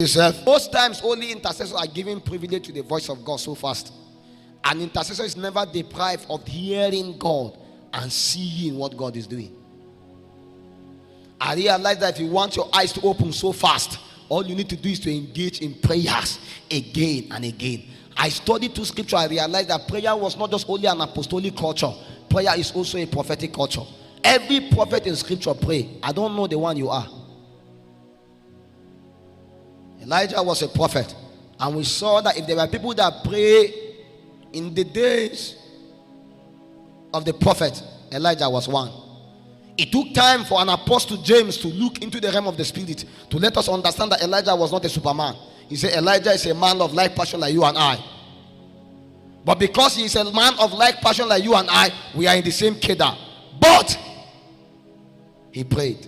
yourself. Most times, only intercessors are given privilege to the voice of God so fast. An intercessor is never deprived of hearing God and seeing what God is doing. I realize that if you want your eyes to open so fast, all you need to do is to engage in prayers again and again. I studied through scripture. I realized that prayer was not just only an apostolic culture. Prayer is also a prophetic culture. Every prophet in scripture pray. I don't know the one you are. Elijah was a prophet, and we saw that if there were people that pray in the days of the prophet, Elijah was one. It took time for an apostle James to look into the realm of the spirit to let us understand that Elijah was not a superman. He said Elijah is a man of like passion like you and I. But because he is a man of like passion like you and I, we are in the same kedar. But he prayed,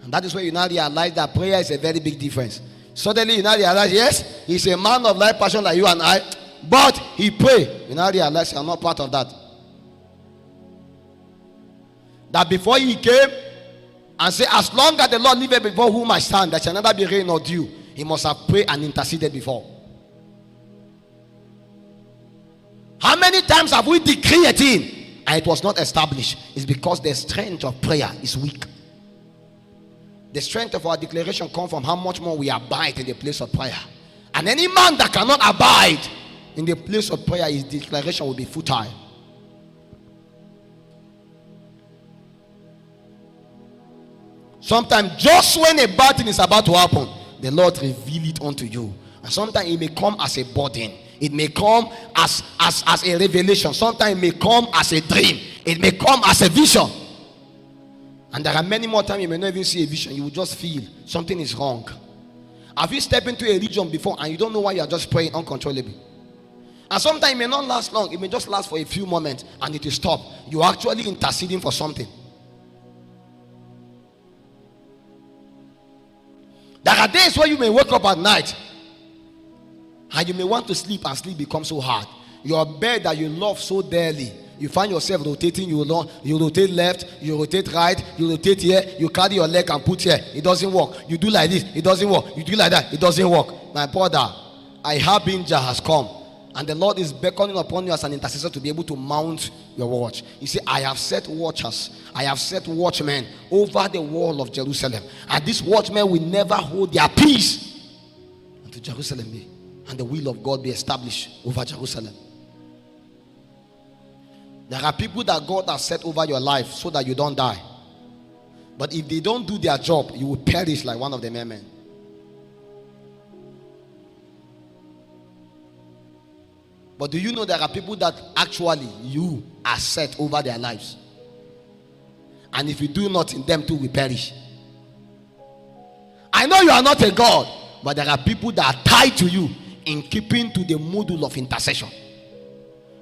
and that is where you now realize that prayer is a very big difference. Suddenly you now realize, yes, he's a man of like passion like you and I, but he prayed. You now realize you are not part of that. That before he came and said, as long as the Lord liveth before whom I stand, there shall never be rain or dew, he must have prayed and interceded before. How many times have we decreed a thing and it was not established? It's because the strength of prayer is weak. The strength of our declaration comes from how much more we abide in the place of prayer. And any man that cannot abide in the place of prayer, his declaration will be futile. Sometimes just when a bad thing is about to happen, the Lord reveal it unto you. And sometimes it may come as a burden. It may come as a revelation. Sometimes it may come as a dream. It may come as a vision. And there are many more times you may not even see a vision. You will just feel something is wrong. Have you stepped into a region before and you don't know why you are just praying uncontrollably? And sometimes it may not last long. It may just last for a few moments and it will stop. You are actually interceding for something. There are days where you may wake up at night and you may want to sleep, and sleep becomes so hard. Your bed that you love so dearly, you find yourself rotating. You rotate left, you rotate right, you rotate here, you carry your leg and put here. It doesn't work. You do like this, it doesn't work. You do like that, it doesn't work. My brother, I have Binja has come, and the Lord is beckoning upon you as an intercessor to be able to mount your watch. You see, I have set watchers, I have set watchmen over the wall of Jerusalem, and these watchmen will never hold their peace until Jerusalem be, and the will of God be established over Jerusalem. There are people that God has set over your life so that you don't die. But if they don't do their job, you will perish like one of the men. But do you know there are people that actually you are set over their lives? And if you do nothing, them too will perish. I know you are not a God, but there are people that are tied to you in keeping to the module of intercession.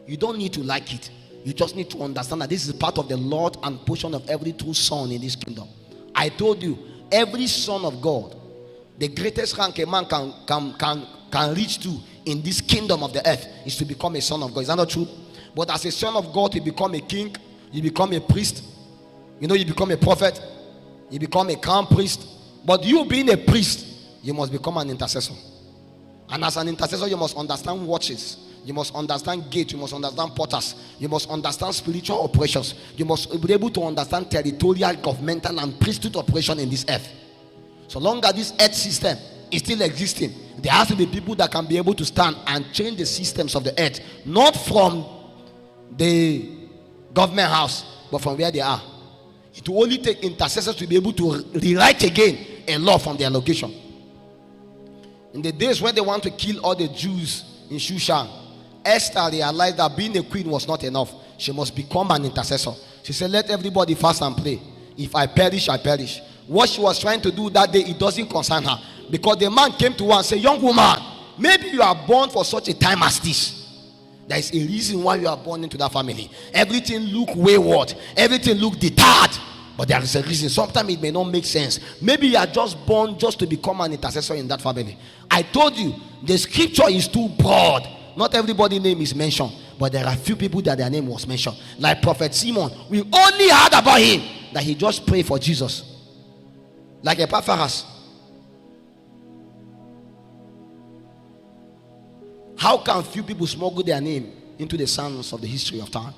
You don't need to like it. You just need to understand that this is part of the Lord and portion of every true son in this kingdom. I told you, every son of God, the greatest rank a man can reach to in this kingdom of the earth is to become a son of God. Is that not true? But as a son of God, you become a king, you become a priest, you become a prophet, you become a crown priest. But you being a priest, you must become an intercessor. And as an intercessor, you must understand watches. You must understand gates. You must understand porters. You must understand spiritual operations. You must be able to understand territorial, governmental, and priesthood operation in this earth. So long as this earth system is still existing, there has to be people that can be able to stand and change the systems of the earth, not from the government house, but from where they are. It will only take intercessors to be able to rewrite again a law from their location. In the days when they want to kill all the Jews in Shushan, Esther realized that being a queen was not enough. She must become an intercessor. She said, let everybody fast and pray. If I perish, I perish. What she was trying to do that day, it doesn't concern her. Because the man came to her and said, young woman, maybe you are born for such a time as this. There is a reason why you are born into that family. Everything look wayward. Everything look deterred. But there is a reason. Sometimes it may not make sense. Maybe you are just born just to become an intercessor in that family. I told you, the scripture is too broad. Not everybody's name is mentioned, but there are few people that their name was mentioned. Like Prophet Simon, we only heard about him that he just prayed for Jesus. Like Epaphras. How can few people smuggle their name into the sands of the history of time?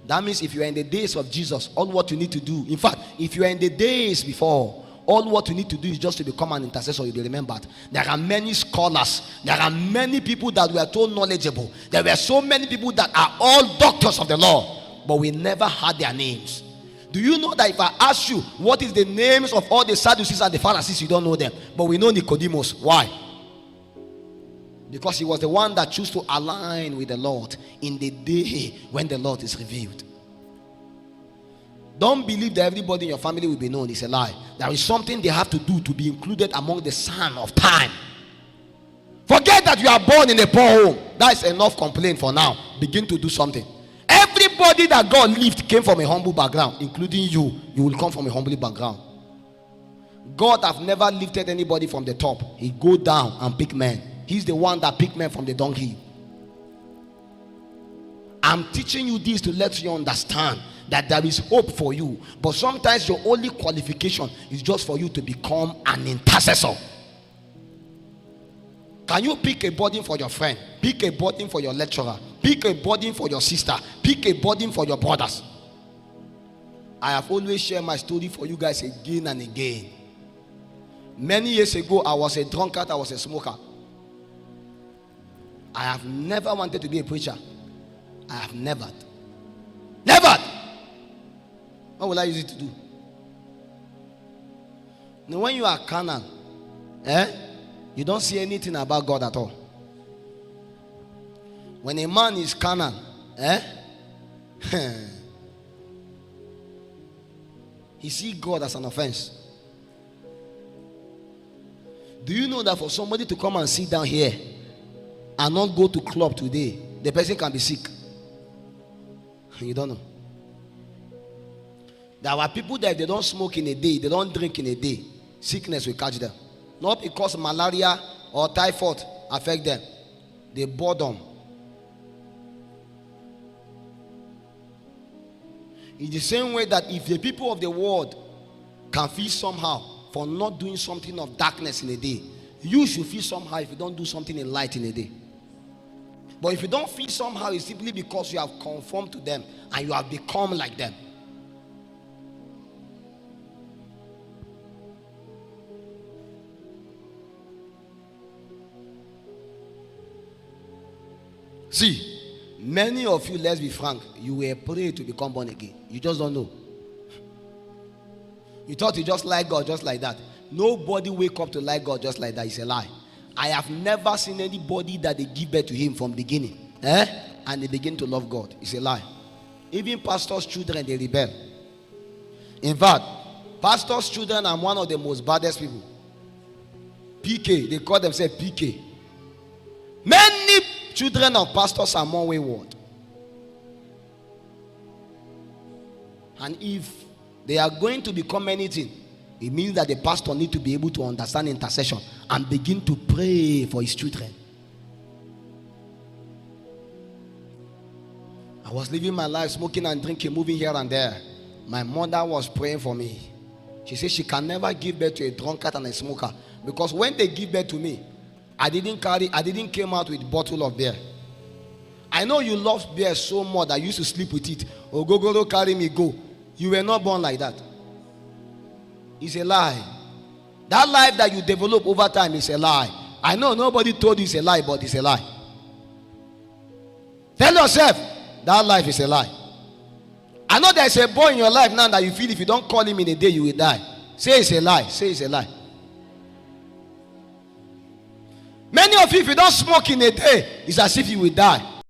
That means if you are in the days of Jesus, all what you need to do, in fact, if you are in the days before, all what you need to do is just to become an intercessor. You'll be remembered. There are many scholars. There are many people that were so knowledgeable. There were so many people that are all doctors of the law, but we never had their names. Do you know that if I ask you what is the names of all the Sadducees and the Pharisees, you don't know them? But we know Nicodemus. Why? Because he was the one that chose to align with the Lord in the day when the Lord is revealed. Don't believe that everybody in your family will be known. It's a lie. There is something they have to do to be included among the son of time. Forget that you are born in a poor home. That's enough complaint for now. Begin to do something. Everybody that God lifted came from a humble background, including you. You will come from a humble background. God have never lifted anybody from the top. He go down and pick men. He's the one that picked men from the donkey. I'm teaching you this to let you understand that there is hope for you. But sometimes your only qualification is just for you to become an intercessor. Can you pick a burden for your friend? Pick a burden for your lecturer. Pick a burden for your sister. Pick a burden for your brothers. I have always shared my story for you guys again and again. Many years ago, I was a drunkard. I was a smoker. I have never wanted to be a preacher. I have never. What will I use it to do? Now, when you are carnal, you don't see anything about God at all. When a man is carnal, he sees God as an offense. Do you know that for somebody to come and sit down here and not go to club today, the person can be sick? You don't know. There are people that if they don't smoke in a day, they don't drink in a day, sickness will catch them. Not because malaria or typhoid affect them. The boredom. In the same way that if the people of the world can feel somehow for not doing something of darkness in a day, you should feel somehow if you don't do something in light in a day. But if you don't feel somehow, it's simply because you have conformed to them and you have become like them. See, many of you, let's be frank, you were prayed to become born again. You just don't know. You thought you just like God just like that. Nobody wake up to like God just like that. It's a lie. I have never seen anybody that they give birth to him from beginning. And they begin to love God. It's a lie. Even pastors' children, they rebel. In fact, pastors' children are one of the most baddest people. PK, they call themselves PK. Many children of pastors are more wayward. And if they are going to become anything, it means that the pastor needs to be able to understand intercession and begin to pray for his children. I was living my life smoking and drinking, moving here and there. My mother was praying for me. She said she can never give birth to a drunkard and a smoker, because when they give birth to me, I didn't came out with a bottle of beer. I know you love beer so much that you used to sleep with it. Oh, go, carry me, go. You were not born like that. It's a lie. That life that you develop over time is a lie. I know nobody told you it's a lie, but it's a lie. Tell yourself that life is a lie. I know there's a boy in your life now that you feel if you don't call him in a day, you will die. Say it's a lie. Say it's a lie. Many of you, if you don't smoke in a day, it's as if you will die.